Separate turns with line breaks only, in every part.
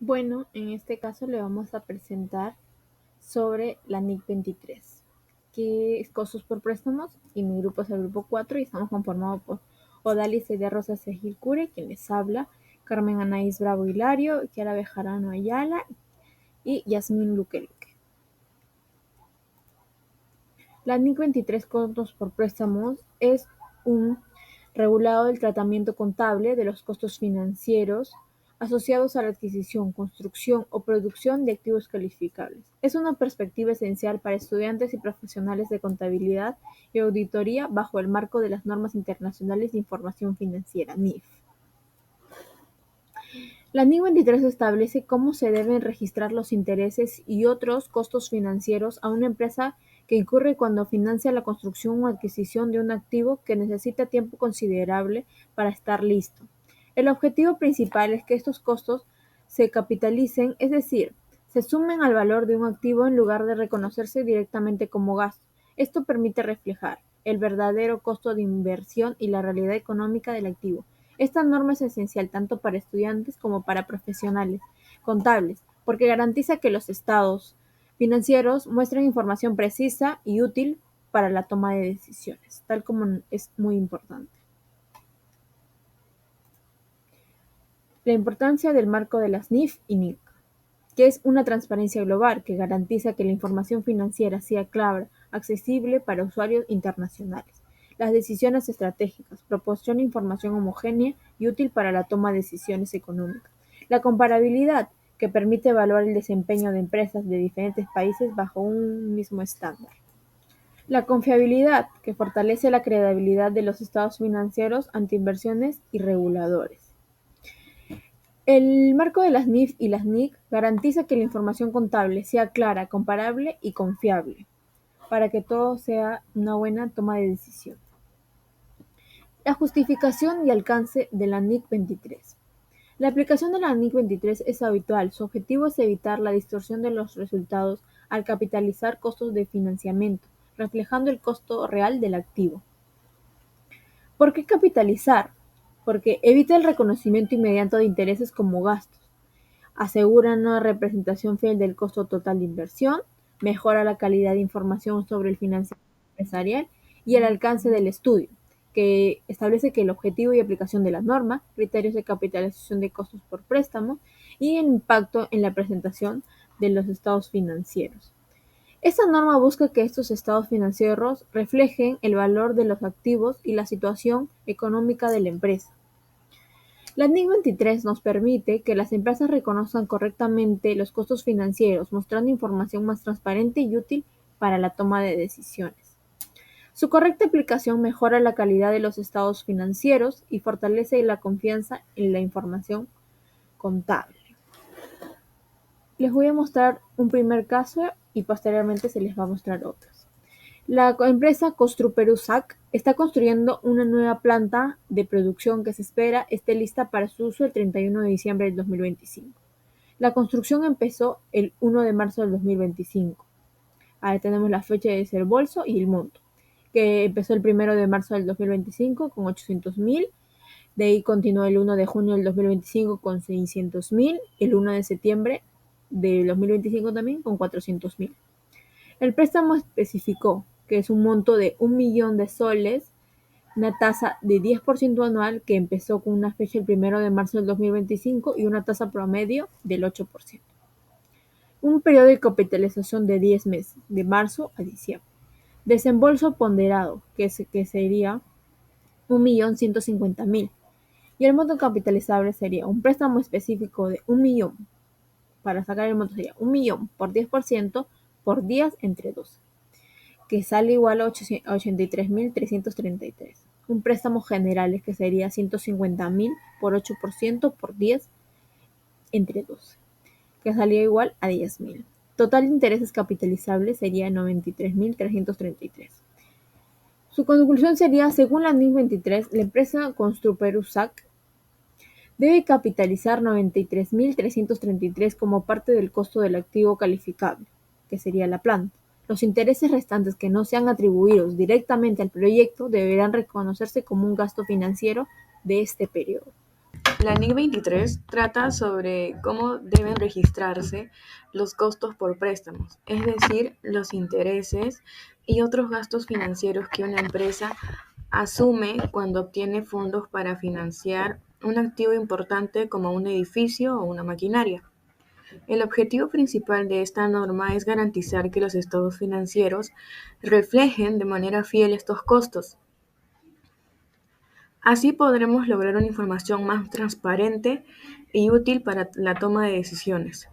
Bueno, en este caso le vamos a presentar sobre la NIC 23, que es costos por préstamos, y mi grupo es el grupo 4 y estamos conformados por Odalis de Rosa Segil Cure, quien les habla, Carmen Anaís Bravo Hilario, Kiara Bejarano Ayala y Yasmín Luque Luque. La NIC 23 costos por préstamos es un regulado del tratamiento contable de los costos financieros asociados a la adquisición, construcción o producción de activos calificables. Es una perspectiva esencial para estudiantes y profesionales de contabilidad y auditoría bajo el marco de las normas internacionales de información financiera, NIF. La NIC 23 establece cómo se deben registrar los intereses y otros costos financieros a una empresa que incurre cuando financia la construcción o adquisición de un activo que necesita tiempo considerable para estar listo. El objetivo principal es que estos costos se capitalicen, es decir, se sumen al valor de un activo en lugar de reconocerse directamente como gasto. Esto permite reflejar el verdadero costo de inversión y la realidad económica del activo. Esta norma es esencial tanto para estudiantes como para profesionales contables, porque garantiza que los estados financieros muestren información precisa y útil para la toma de decisiones, tal como es muy importante. La importancia del marco de las NIF y NIC, que es una transparencia global que garantiza que la información financiera sea clara, accesible para usuarios internacionales. Las decisiones estratégicas proporcionan información homogénea y útil para la toma de decisiones económicas. La comparabilidad, que permite evaluar el desempeño de empresas de diferentes países bajo un mismo estándar. La confiabilidad, que fortalece la credibilidad de los estados financieros ante inversiones y reguladores. El marco de las NIF y las NIC garantiza que la información contable sea clara, comparable y confiable, para que todo sea una buena toma de decisión. La justificación y alcance de la NIC 23. La aplicación de la NIC 23 es habitual. Su objetivo es evitar la distorsión de los resultados al capitalizar costos de financiamiento, reflejando el costo real del activo. ¿Por qué capitalizar? Porque evita el reconocimiento inmediato de intereses como gastos. Asegura una representación fiel del costo total de inversión, mejora la calidad de información sobre el financiamiento empresarial y el alcance del estudio, que establece que el objetivo y aplicación de la norma, criterios de capitalización de costos por préstamo y el impacto en la presentación de los estados financieros. Esta norma busca que estos estados financieros reflejen el valor de los activos y la situación económica de la empresa. La NIC 23 nos permite que las empresas reconozcan correctamente los costos financieros, mostrando información más transparente y útil para la toma de decisiones. Su correcta aplicación mejora la calidad de los estados financieros y fortalece la confianza en la información contable. Les voy a mostrar un primer caso y posteriormente se les va a mostrar otros. La empresa Construperú SAC está construyendo una nueva planta de producción que se espera esté lista para su uso el 31 de diciembre del 2025. La construcción empezó el 1 de marzo del 2025. Ahí tenemos la fecha de desembolso y el monto, que empezó el 1 de marzo del 2025 con 800.000, de ahí continuó el 1 de junio del 2025 con 600.000, el 1 de septiembre del 2025 también con 400.000. El préstamo especificó que es un monto de 1.000.000 de soles, una tasa de 10% anual que empezó con una fecha el 1 de marzo del 2025 y una tasa promedio del 8%. Un periodo de capitalización de 10 meses, de marzo a diciembre. Desembolso ponderado, que sería 1.150.000. Y el monto capitalizable sería un préstamo específico de 1.000.000. Para sacar el monto sería 1.000.000 por 10% por días entre 12. Que sale igual a 83.333. Un préstamo general que sería 150.000 por 8% por 10 entre 12, que salía igual a 10.000. Total de intereses capitalizables sería 93.333. Su conclusión sería, según la NIC 23, la empresa Construperú SAC debe capitalizar 93.333 como parte del costo del activo calificable, que sería la planta. Los intereses restantes que no sean atribuidos directamente al proyecto deberán reconocerse como un gasto financiero de este periodo.
La NIC 23 trata sobre cómo deben registrarse los costos por préstamos, es decir, los intereses y otros gastos financieros que una empresa asume cuando obtiene fondos para financiar un activo importante como un edificio o una maquinaria. El objetivo principal de esta norma es garantizar que los estados financieros reflejen de manera fiel estos costos. Así podremos lograr una información más transparente y útil para la toma de decisiones.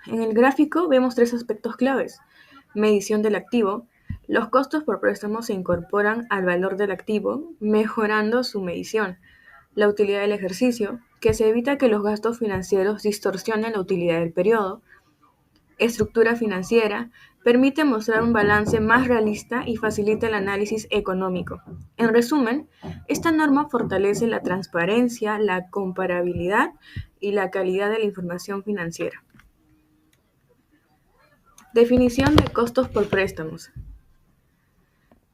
En el gráfico vemos tres aspectos claves. Medición del activo. Los costos por préstamo se incorporan al valor del activo, mejorando su medición. La utilidad del ejercicio, que se evita que los gastos financieros distorsionen la utilidad del periodo. Estructura financiera, permite mostrar un balance más realista y facilita el análisis económico. En resumen, esta norma fortalece la transparencia, la comparabilidad y la calidad de la información financiera. Definición de costos por préstamos.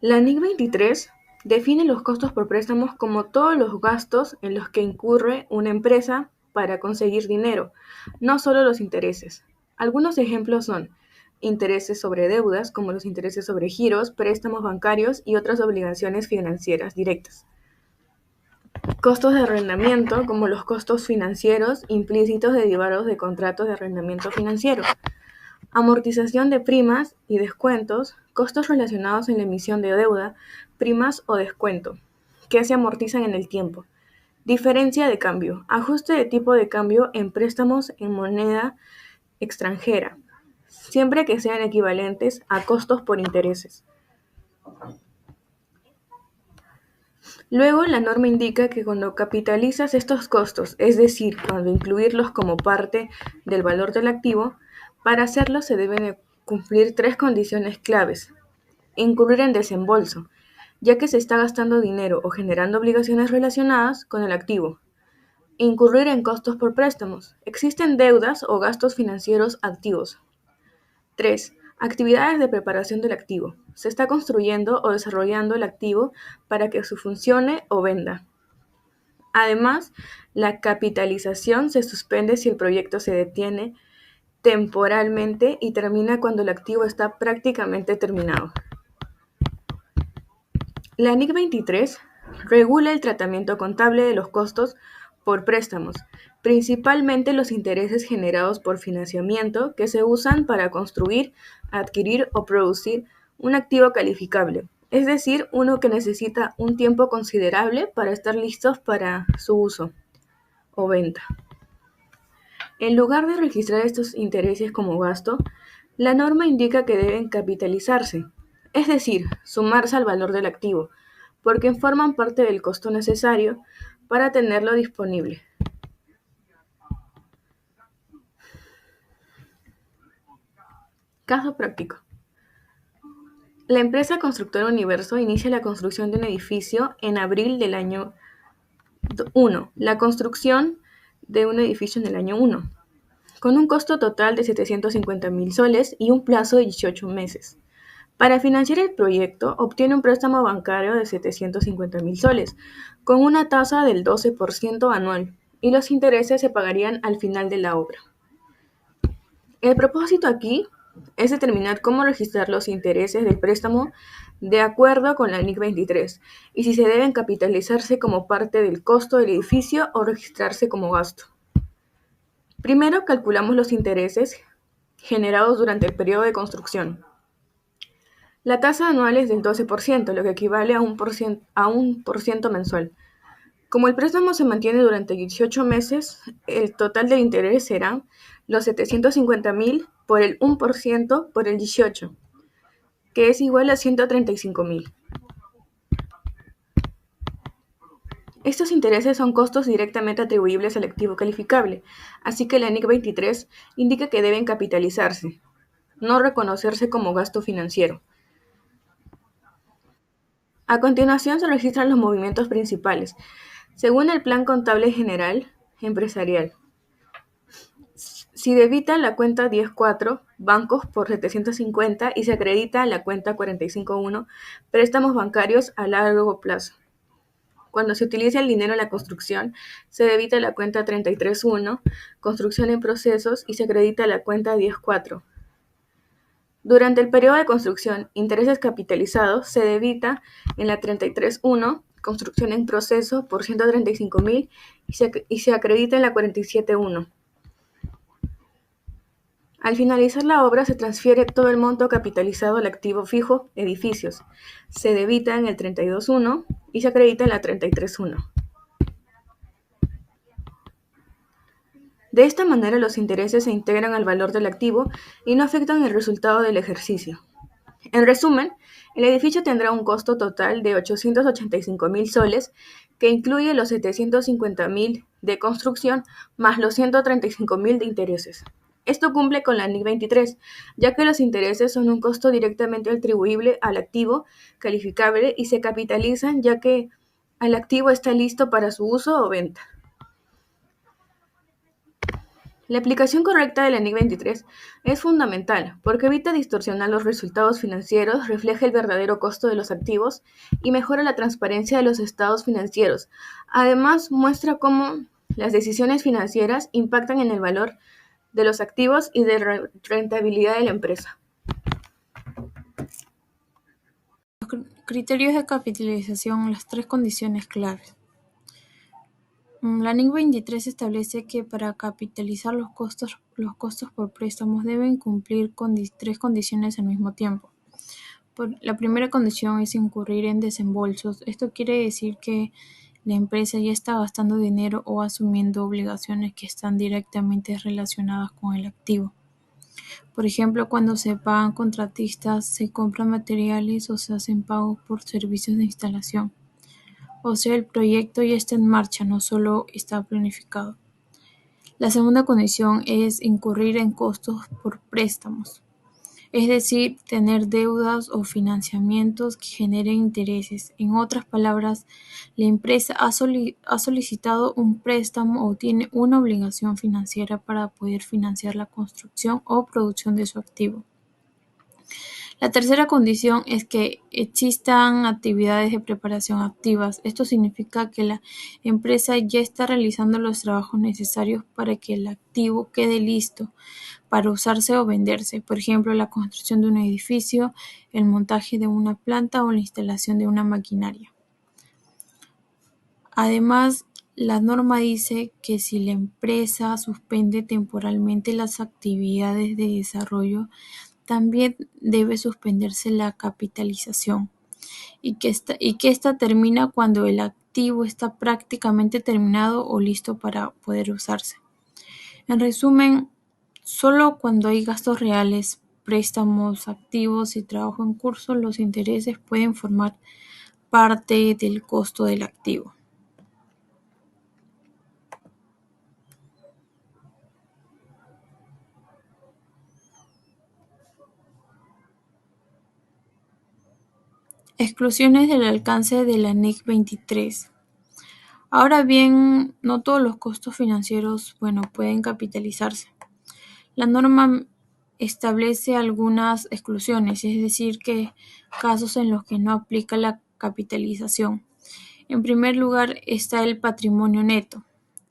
La NIC 23 define los costos por préstamos como todos los gastos en los que incurre una empresa para conseguir dinero, no solo los intereses. Algunos ejemplos son intereses sobre deudas, como los intereses sobre giros, préstamos bancarios y otras obligaciones financieras directas. Costos de arrendamiento, como los costos financieros implícitos derivados de contratos de arrendamiento financiero. Amortización de primas y descuentos, costos relacionados en la emisión de deuda, primas o descuento, que se amortizan en el tiempo. Diferencia de cambio, ajuste de tipo de cambio en préstamos en moneda extranjera, siempre que sean equivalentes a costos por intereses. Luego, la norma indica que cuando capitalizas estos costos, es decir, cuando incluirlos como parte del valor del activo, para hacerlo se deben cumplir tres condiciones claves. Incurrir en desembolso, ya que se está gastando dinero o generando obligaciones relacionadas con el activo. Incurrir en costos por préstamos. Existen deudas o gastos financieros activos. 3. Actividades de preparación del activo. Se está construyendo o desarrollando el activo para que se funcione o venda. Además, la capitalización se suspende si el proyecto se detiene temporalmente y termina cuando el activo está prácticamente terminado. La NIC 23 regula el tratamiento contable de los costos por préstamos, principalmente los intereses generados por financiamiento que se usan para construir, adquirir o producir un activo calificable, es decir, uno que necesita un tiempo considerable para estar listos para su uso o venta. En lugar de registrar estos intereses como gasto, la norma indica que deben capitalizarse, es decir, sumarse al valor del activo, porque forman parte del costo necesario para tenerlo disponible. Caso práctico. La empresa constructora Universo inicia la construcción de un edificio en abril del año 1. La construcción de un edificio en el año 1, con un costo total de 750.000 soles y un plazo de 18 meses. Para financiar el proyecto, obtiene un préstamo bancario de 750.000 soles, con una tasa del 12% anual, y los intereses se pagarían al final de la obra. El propósito aquí es determinar cómo registrar los intereses del préstamo de acuerdo con la NIC 23 y si se deben capitalizarse como parte del costo del edificio o registrarse como gasto. Primero calculamos los intereses generados durante el periodo de construcción. La tasa anual es del 12%, lo que equivale a un por ciento mensual. Como el préstamo se mantiene durante 18 meses, el total del interés será los 750.000 por el 1% por el 18, que es igual a 135.000. Estos intereses son costos directamente atribuibles al activo calificable, así que la NIC 23 indica que deben capitalizarse, no reconocerse como gasto financiero. A continuación se registran los movimientos principales, según el Plan Contable General Empresarial. Si debita la cuenta 10.4, bancos por 750 y se acredita la cuenta 45.1, préstamos bancarios a largo plazo. Cuando se utiliza el dinero en la construcción, se debita la cuenta 33.1, construcción en procesos, y se acredita la cuenta 10.4. Durante el periodo de construcción, intereses capitalizados se debita en la 33.1, construcción en proceso, por 135.000 y se acredita en la 47.1. Al finalizar la obra se transfiere todo el monto capitalizado al activo fijo, edificios. Se debita en el 32.1 y se acredita en la 33.1. De esta manera los intereses se integran al valor del activo y no afectan el resultado del ejercicio. En resumen, el edificio tendrá un costo total de 885.000 soles, que incluye los 750.000 de construcción más los 135.000 de intereses. Esto cumple con la NIC 23, ya que los intereses son un costo directamente atribuible al activo calificable y se capitalizan ya que el activo está listo para su uso o venta. La aplicación correcta de la NIC 23 es fundamental porque evita distorsionar los resultados financieros, refleja el verdadero costo de los activos y mejora la transparencia de los estados financieros. Además, muestra cómo las decisiones financieras impactan en el valor de los activos y de rentabilidad de la empresa.
Criterios de capitalización, las tres condiciones claves. La NIC 23 establece que para capitalizar los costos por préstamos deben cumplir con tres condiciones al mismo tiempo. La primera condición es incurrir en desembolsos. Esto quiere decir que la empresa ya está gastando dinero o asumiendo obligaciones que están directamente relacionadas con el activo. Por ejemplo, cuando se pagan contratistas, se compran materiales o se hacen pagos por servicios de instalación. O sea, el proyecto ya está en marcha, no solo está planificado. La segunda condición es incurrir en costos por préstamos, es decir, tener deudas o financiamientos que generen intereses. En otras palabras, la empresa ha solicitado un préstamo o tiene una obligación financiera para poder financiar la construcción o producción de su activo. La tercera condición es que existan actividades de preparación activas. Esto significa que la empresa ya está realizando los trabajos necesarios para que el activo quede listo para usarse o venderse. Por ejemplo, la construcción de un edificio, el montaje de una planta o la instalación de una maquinaria. Además, la norma dice que si la empresa suspende temporalmente las actividades de desarrollo, también debe suspenderse la capitalización y que esta termina cuando el activo está prácticamente terminado o listo para poder usarse. En resumen, solo cuando hay gastos reales, préstamos activos y trabajo en curso, los intereses pueden formar parte del costo del activo. Exclusiones del alcance de la NIC 23. Ahora bien, no todos los costos financieros, pueden capitalizarse. La norma establece algunas exclusiones, es decir, que casos en los que no aplica la capitalización. En primer lugar está el patrimonio neto.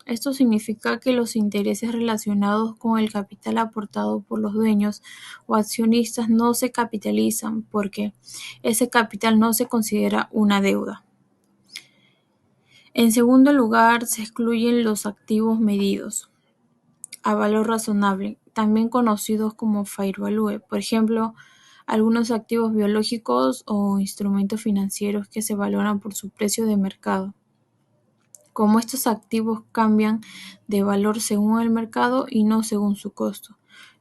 Esto significa que los intereses relacionados con el capital aportado por los dueños o accionistas no se capitalizan porque ese capital no se considera una deuda. En segundo lugar, se excluyen los activos medidos a valor razonable, también conocidos como fair value, por ejemplo, algunos activos biológicos o instrumentos financieros que se valoran por su precio de mercado. Como estos activos cambian de valor según el mercado y no según su costo,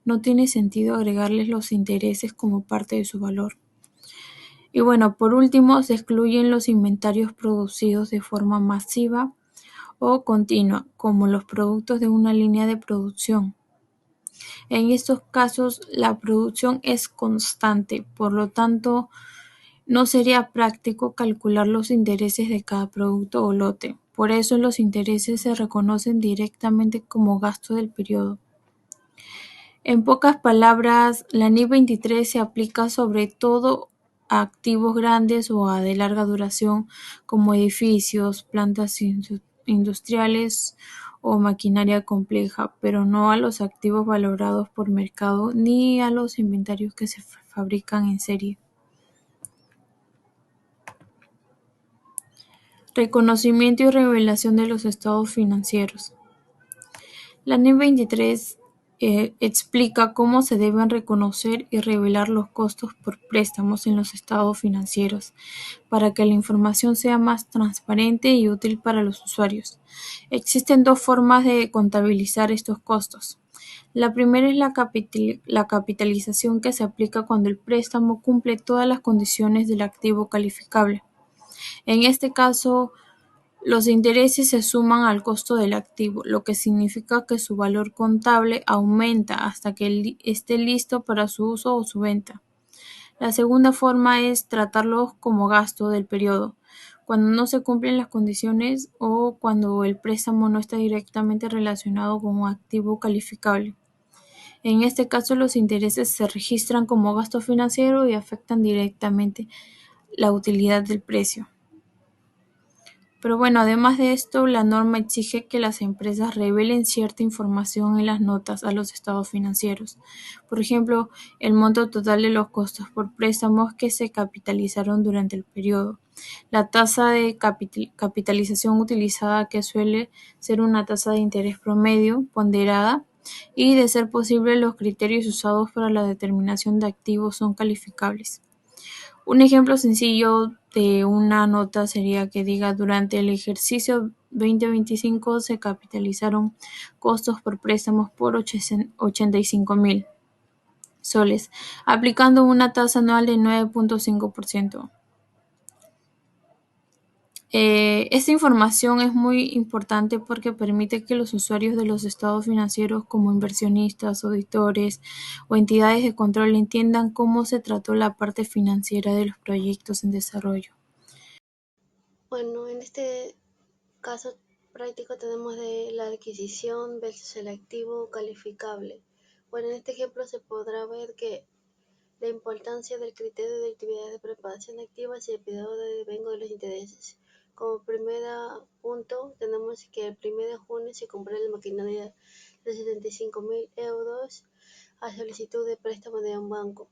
no tiene sentido agregarles los intereses como parte de su valor. Y por último, se excluyen los inventarios producidos de forma masiva o continua, como los productos de una línea de producción. En estos casos, la producción es constante, por lo tanto, no sería práctico calcular los intereses de cada producto o lote. Por eso los intereses se reconocen directamente como gasto del periodo. En pocas palabras, la NIC 23 se aplica sobre todo a activos grandes o de larga duración como edificios, plantas industriales o maquinaria compleja, pero no a los activos valorados por mercado ni a los inventarios que se fabrican en serie. Reconocimiento y revelación de los estados financieros. La NIF 23 explica cómo se deben reconocer y revelar los costos por préstamos en los estados financieros para que la información sea más transparente y útil para los usuarios. Existen dos formas de contabilizar estos costos. La primera es la capitalización, que se aplica cuando el préstamo cumple todas las condiciones del activo calificable. En este caso, los intereses se suman al costo del activo, lo que significa que su valor contable aumenta hasta que esté listo para su uso o su venta. La segunda forma es tratarlos como gasto del periodo, cuando no se cumplen las condiciones o cuando el préstamo no está directamente relacionado con un activo calificable. En este caso, los intereses se registran como gasto financiero y afectan directamente la utilidad del precio. Pero bueno, además de esto, la norma exige que las empresas revelen cierta información en las notas a los estados financieros. Por ejemplo, el monto total de los costos por préstamos que se capitalizaron durante el periodo, la tasa de capitalización utilizada, que suele ser una tasa de interés promedio ponderada, y, de ser posible, los criterios usados para la determinación de activos son calificables. Un ejemplo sencillo de una nota sería que diga: durante el ejercicio 2025 se capitalizaron costos por préstamos por 85.000 soles, aplicando una tasa anual de 9.5%. Esta información es muy importante porque permite que los usuarios de los estados financieros, como inversionistas, auditores o entidades de control, entiendan cómo se trató la parte financiera de los proyectos en desarrollo.
Bueno, en este caso práctico tenemos de la adquisición versus el activo calificable. Bueno, en este ejemplo se podrá ver que la importancia del criterio de actividades de preparación activas y el periodo de devengo de los intereses. Como primer punto, tenemos que el 1 de junio se compró la maquinaria de 75.000 euros a solicitud de préstamo de un banco.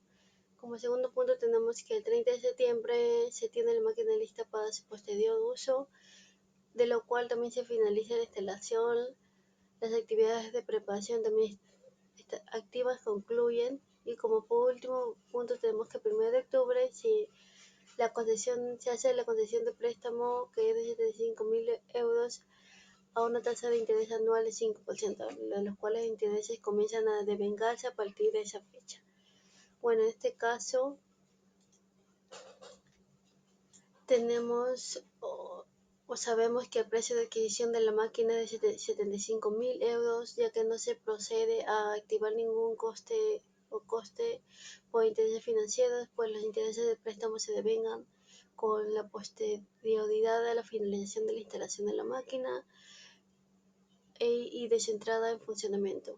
Como segundo punto, tenemos que el 30 de septiembre se tiene la máquina lista para su posterior uso, de lo cual también se finaliza la instalación. Las actividades de preparación también activas concluyen. Y como por último punto, tenemos que el 1 de octubre si se hace la concesión de préstamo, que es de 75.000 euros a una tasa de interés anual de 5%, de los cuales los intereses comienzan a devengarse a partir de esa fecha. Bueno, en este caso tenemos o sabemos que el precio de adquisición de la máquina es de 75.000 euros, ya que no se procede a activar ningún coste por intereses financieros, pues los intereses del préstamo se devengan con la posterioridad a la finalización de la instalación de la máquina y de su entrada en funcionamiento.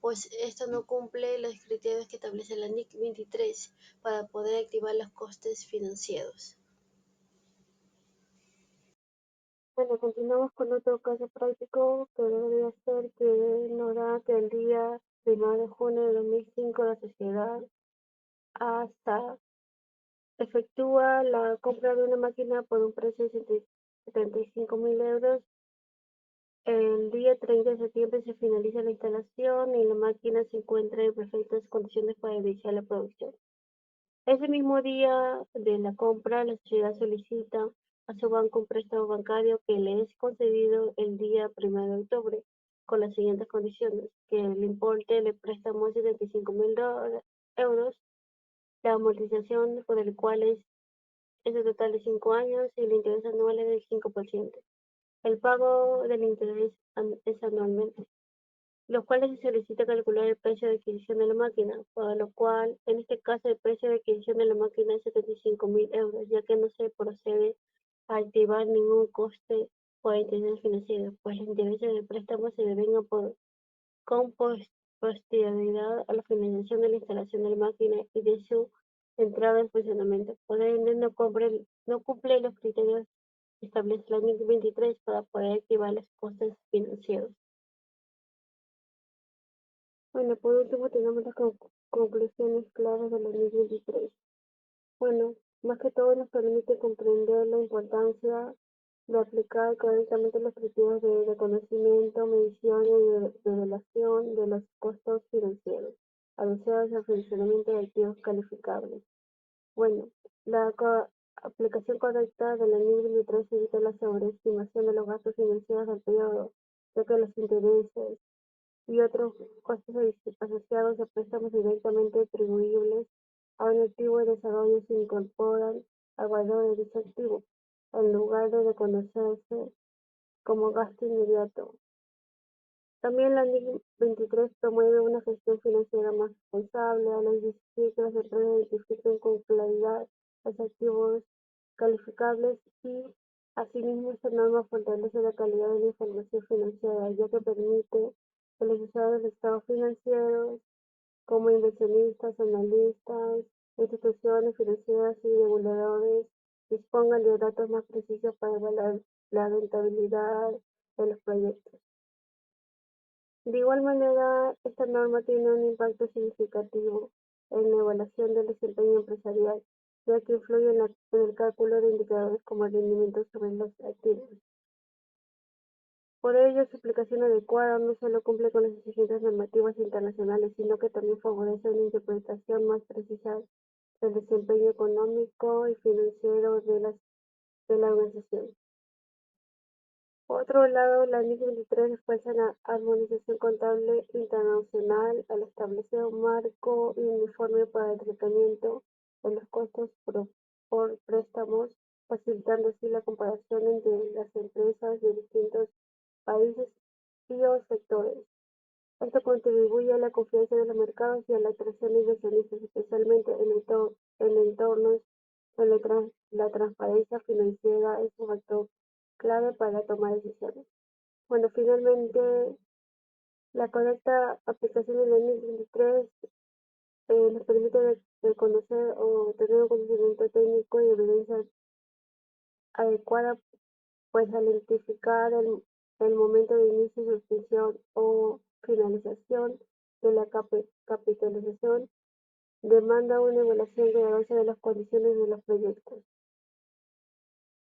Pues esto no cumple los criterios que establece la NIC 23 para poder activar los costes financieros. Bueno, continuamos con otro caso práctico que debería ser que nos da que el día 1 de junio de 2005 la sociedad hasta efectúa la compra de una máquina por un precio de 75.000 euros. El día 30 de septiembre se finaliza la instalación y la máquina se encuentra en perfectas condiciones para iniciar la producción. Ese mismo día de la compra, la sociedad solicita a su banco un préstamo bancario que le es concedido el día 1 de octubre, con las siguientes condiciones: que el importe del préstamo es de 75.000 euros, la amortización por el cual es de total de 5 años y el interés anual es del 5%. El pago del interés es anualmente, los cuales se solicita calcular el precio de adquisición de la máquina, para lo cual, en este caso, el precio de adquisición de la máquina es 75.000 euros, ya que no se procede a activar ningún coste por intereses financieros, pues los intereses del préstamo se devengan con posterioridad a la finalización de la instalación de la máquina y de su entrada en funcionamiento. Por ende, no cumple los criterios que establece la NIC 23 para poder activar los costes financieros. Bueno, por último tenemos las conclusiones claras de la NIC 23. Bueno, más que todo nos permite comprender la importancia de aplicar correctamente los criterios de reconocimiento, medición y revelación de los costos financieros asociados al funcionamiento de activos calificables. Bueno, la aplicación correcta de la NIC 23 evita la sobreestimación de los gastos financieros del periodo, ya que los intereses y otros costos asociados a préstamos directamente atribuibles a un activo en desarrollo se incorporan al valor de dicho activo, en lugar de reconocerse como gasto inmediato. También la NIC 23 promueve una gestión financiera más responsable al exigir que las empresas identifiquen con claridad los activos calificables y, asimismo, esta norma fortalece la calidad de la información financiera, ya que permite que los usuarios de estados financieros, como inversionistas, analistas, instituciones financieras y reguladores, dispongan de datos más precisos para evaluar la rentabilidad de los proyectos. De igual manera, esta norma tiene un impacto significativo en la evaluación del desempeño empresarial, ya que influye en el cálculo de indicadores como el rendimiento sobre los activos. Por ello, su aplicación adecuada no solo cumple con las exigencias normativas internacionales, sino que también favorece una interpretación más precisa del desempeño económico y financiero de la organización. Por otro lado, la NIC 23 refuerza la armonización contable internacional al establecer un marco uniforme para el tratamiento de los costos por préstamos, facilitando así la comparación entre las empresas de distintos países y o sectores. Esto contribuye a la confianza de los mercados y a la atracción de inversionistas, especialmente en entornos donde la transparencia financiera es un factor clave para tomar decisiones. Bueno, finalmente, la correcta aplicación de la NIC 23 nos permite reconocer o tener un conocimiento técnico y evidencia adecuada, pues al identificar el momento de inicio, suspensión o finalización de la capitalización, demanda una evaluación cuidadosa de las condiciones de los proyectos.